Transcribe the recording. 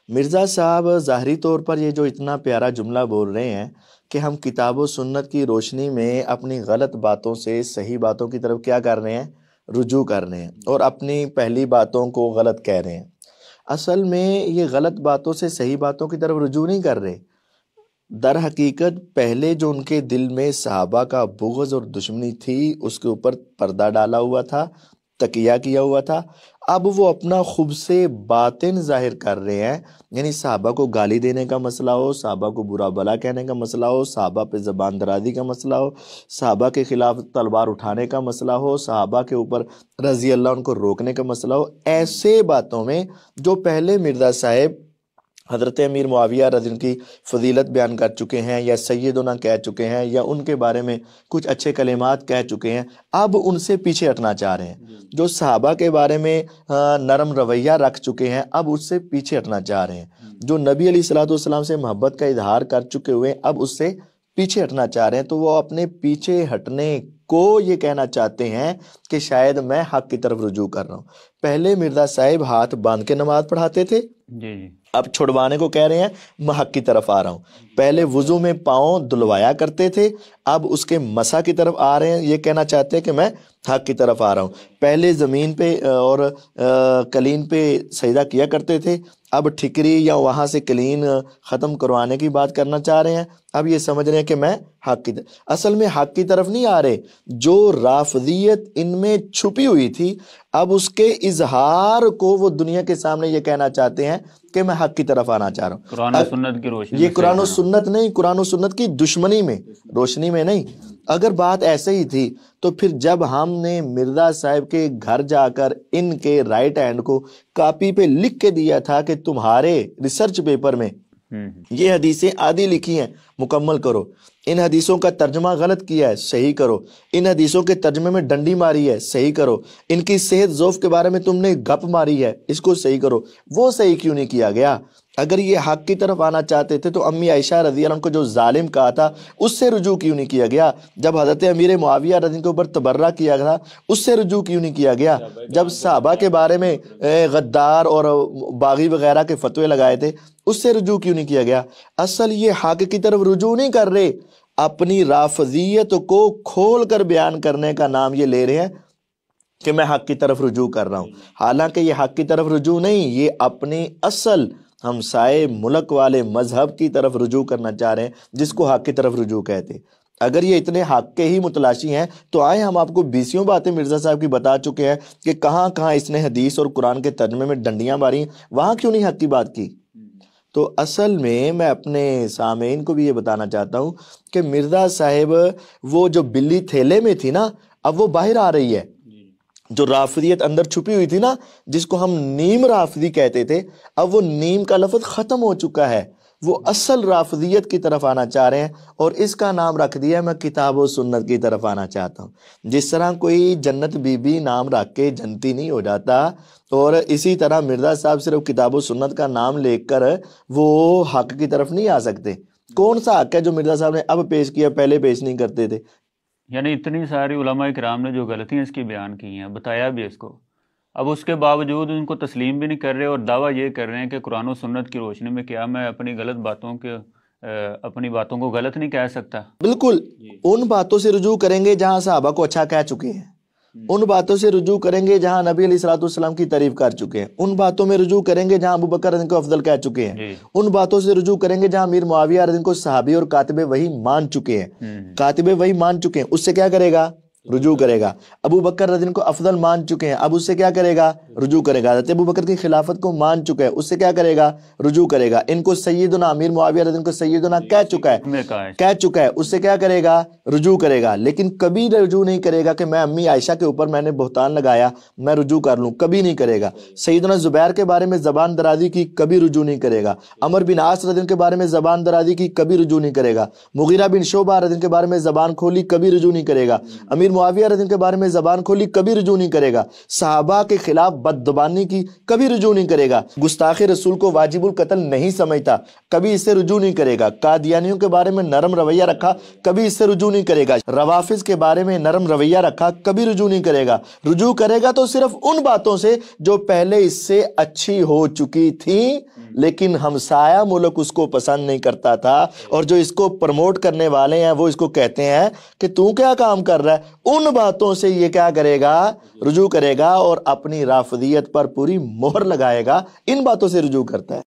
مرزا صاحب ظاہری طور پر یہ جو اتنا پیارا جملہ بول رہے ہیں کہ ہم کتاب و سنت کی روشنی میں اپنی غلط باتوں سے صحیح باتوں کی طرف کیا کر رہے ہیں، رجوع کر رہے ہیں، اور اپنی پہلی باتوں کو غلط کہہ رہے ہیں۔ اصل میں یہ غلط باتوں سے صحیح باتوں کی طرف رجوع نہیں کر رہے۔ در حقیقت پہلے جو ان کے دل میں صحابہ کا بغض اور دشمنی تھی، اس کے اوپر پردہ ڈالا ہوا تھا، تکیہ کیا ہوا تھا۔ اب وہ اپنا خوب سے باطن ظاہر کر رہے ہیں، یعنی صحابہ کو گالی دینے کا مسئلہ ہو، صحابہ کو برا بھلا کہنے کا مسئلہ ہو، صحابہ پہ زبان درازی کا مسئلہ ہو، صحابہ کے خلاف تلوار اٹھانے کا مسئلہ ہو، صحابہ کے اوپر رضی اللہ ان کو روکنے کا مسئلہ ہو، ایسے باتوں میں جو پہلے مرزا صاحب حضرت امیر معاویہ رضی اللہ عنہ کی فضیلت بیان کر چکے ہیں، یا سیدنا کہہ چکے ہیں، یا ان کے بارے میں کچھ اچھے کلمات کہہ چکے ہیں، اب ان سے پیچھے ہٹنا چاہ رہے ہیں۔ جو صحابہ کے بارے میں نرم رویہ رکھ چکے ہیں، اب اس سے پیچھے ہٹنا چاہ رہے ہیں۔ جو نبی علیہ الصلوۃ والسلام سے محبت کا اظہار کر چکے ہوئے ہیں، اب اس سے پیچھے ہٹنا چاہ رہے ہیں۔ تو وہ اپنے پیچھے ہٹنے کو یہ کہنا چاہتے ہیں کہ شاید میں حق کی طرف رجوع کر رہا ہوں۔ پہلے مرزا صاحب ہاتھ باندھ کے نماز پڑھاتے تھے، اب چھڑوانے کو کہہ رہے ہیں میں حق کی طرف آ رہا ہوں۔ پہلے وضو میں پاؤں دھلوایا کرتے تھے، اب اس کے مسح کی طرف آ رہے ہیں، یہ کہنا چاہتے ہیں کہ میں حق کی طرف آ رہا ہوں۔ پہلے زمین پہ اور قلین پہ سجدہ کیا کرتے تھے، اب ٹھکری یا وہاں سے قلین ختم کروانے کی بات کرنا چاہ رہے ہیں، اب یہ سمجھ رہے ہیں کہ میں حق کی طرف۔ اصل میں حق کی طرف نہیں آ رہے، جو رافضیت ان میں چھپی ہوئی تھی، اب اس کے اظہار کو وہ دنیا کے سامنے یہ کہنا چاہتے ہیں کہ میں حق کی طرف آنا چاہ رہا ہوں۔ قرآن و سنت کی روشنی، یہ قرآن و سنت نہیں، قرآن و سنت کی دشمنی میں، روشنی میں نہیں۔ اگر بات ایسے ہی تھی تو پھر جب ہم نے مرزا صاحب کے گھر جا کر ان کے رائٹ ہینڈ کو کاپی پہ لکھ کے دیا تھا کہ تمہارے ریسرچ پیپر میں یہ حدیثیں آدھی لکھی ہیں، مکمل کرو، ان حدیثوں کا ترجمہ غلط کیا ہے، صحیح کرو، ان حدیثوں کے ترجمے میں ڈنڈی ماری ہے، صحیح کرو، ان کی صحت ضعف کے بارے میں تم نے گپ ماری ہے، اس کو صحیح کرو، وہ صحیح کیوں نہیں کیا گیا؟ اگر یہ حق کی طرف آنا چاہتے تھے تو امی عائشہ رضی اللہ عنہ کو جو ظالم کہا تھا اس سے رجوع کیوں نہیں کیا گیا؟ جب حضرت امیر معاویہ رضی اللہ عنہ کے اوپر تبرہ کیا تھا اس سے رجوع کیوں نہیں کیا گیا؟ جب صحابہ کے بارے میں غدار اور باغی وغیرہ کے فتوے لگائے تھے اس سے رجوع کیوں نہیں کیا گیا؟ اصل یہ حق کی طرف رجوع نہیں کر رہے، اپنی رافضیت کو کھول کر بیان کرنے کا نام یہ لے رہے ہیں کہ میں حق کی طرف رجوع کر رہا ہوں، حالانکہ یہ حق کی طرف رجوع نہیں، یہ اپنی اصل ہمسائے ملک والے مذہب کی طرف رجوع کرنا چاہ رہے ہیں، جس کو حق کی طرف رجوع کہتے ہیں۔ اگر یہ اتنے حق کے ہی متلاشی ہیں تو آئے ہم آپ کو 20 باتیں مرزا صاحب کی بتا چکے ہیں کہ کہاں کہاں اس نے حدیث اور قرآن کے ترجمے میں ڈنڈیاں ماری، وہاں کیوں نہیں حق کی بات کی؟ تو اصل میں اپنے سامعین کو بھی یہ بتانا چاہتا ہوں کہ مرزا صاحب وہ جو بلی تھیلے میں تھی نا، اب وہ باہر آ رہی ہے۔ جو رافضیت اندر چھپی ہوئی تھی نا، جس کو ہم نیم رافضی کہتے تھے، اب وہ نیم کا لفظ ختم ہو چکا ہے، وہ اصل رافضیت کی طرف آنا چاہ رہے ہیں، اور اس کا نام رکھ دیا میں کتاب و سنت کی طرف آنا چاہتا ہوں۔ جس طرح کوئی جنت بی بی نام رکھ کے جنتی نہیں ہو جاتا، اور اسی طرح مرزا صاحب صرف کتاب و سنت کا نام لے کر وہ حق کی طرف نہیں آ سکتے۔ کون سا حق ہے جو مرزا صاحب نے اب پیش کیا، پہلے پیش نہیں کرتے تھے؟ یعنی اتنی ساری علماء کرام نے جو غلطیاں اس کی بیان کی ہیں، بتایا بھی اس کو، اب اس کے باوجود ان کو تسلیم بھی نہیں کر رہے اور دعویٰ یہ کر رہے ہیں کہ قرآن و سنت کی روشنی میں کیا میں اپنی باتوں کو غلط نہیں کہہ سکتا؟ بالکل، ان باتوں سے رجوع کریں گے جہاں صحابہ کو اچھا کہہ چکے ہیں، ان باتوں سے رجوع کریں گے جہاں نبی علیہ الصلوۃ والسلام کی تعریف کر چکے ہیں، ان باتوں میں رجوع کریں گے جہاں ابو بکر رضی اللہ عنہ کو افضل کہہ چکے ہیں، ان باتوں سے رجوع کریں گے جہاں امیر معاویہ رضی اللہ عنہ کو صحابی اور کاتب وحی مان چکے ہیں، کاتب وحی مان چکے ہیں، اس سے کیا کرے گا؟ رجوع کرے گا۔ ابو بکر رضی اللہ عنہ کو افضل مان چکے ہیں، اب اس سے کیا کرے گا؟ رجوع کرے گا۔ حضرت ابو بکر کی خلافت کو مان چکا ہے، اس سے کیا کرے گا؟ رجوع کرے گا۔ ان کو سیدنا امیر معاویہ رضی اللہ عنہ کو سیدنا کہہ چکا ہے، اس سے کیا کرے گا؟ رجوع کرے گا۔ لیکن کبھی رجوع نہیں کرے گا کہ میں امی عائشہ کے اوپر میں نے بہتان لگایا، میں رجوع کر لوں، کبھی نہیں کرے گا۔ سیدنا زبیر کے بارے میں زبان درازی کی، کبھی رجوع نہیں کرے گا۔ عمر بن عاص رضی اللہ عنہ کے بارے میں زبان درازی کی، کبھی رجوع نہیں کرے گا۔ مغیرہ بن شعبہ رضی اللہ عنہ کے بارے میں زبان کھولی، کبھی رجوع نہیں کرے گا۔ امیر معاویہ رضی اللہ عنہ کے بارے میں زبان کھولی، کبھی رجوع نہیں کرے گا۔ صحابہ کے خلاف بدزبانی کی، کبھی رجوع نہیں کرے گا۔ گستاخ رسول کو واجب القتل نہیں سمجھتا، کبھی اس سے رجوع نہیں کرے گا۔ قادیانیوں کے بارے میں نرم رویہ رکھا، کبھی اس سے رجوع نہیں کرے گا۔ روافض کے بارے میں نرم رویہ رکھا، کبھی رجوع نہیں کرے گا۔ رجوع کرے گا تو صرف ان باتوں سے جو پہلے اس سے اچھی ہو چکی تھیں، لیکن ہمسایہ ملک اس کو پسند نہیں کرتا تھا، اور جو اس کو پروموٹ کرنے والے ہیں وہ اس کو کہتے ہیں کہ تو کیا کام کر رہا ہے، ان باتوں سے یہ کیا کرے گا، رجوع کرے گا، اور اپنی رافضیت پر پوری مہر لگائے گا، ان باتوں سے رجوع کرتا ہے۔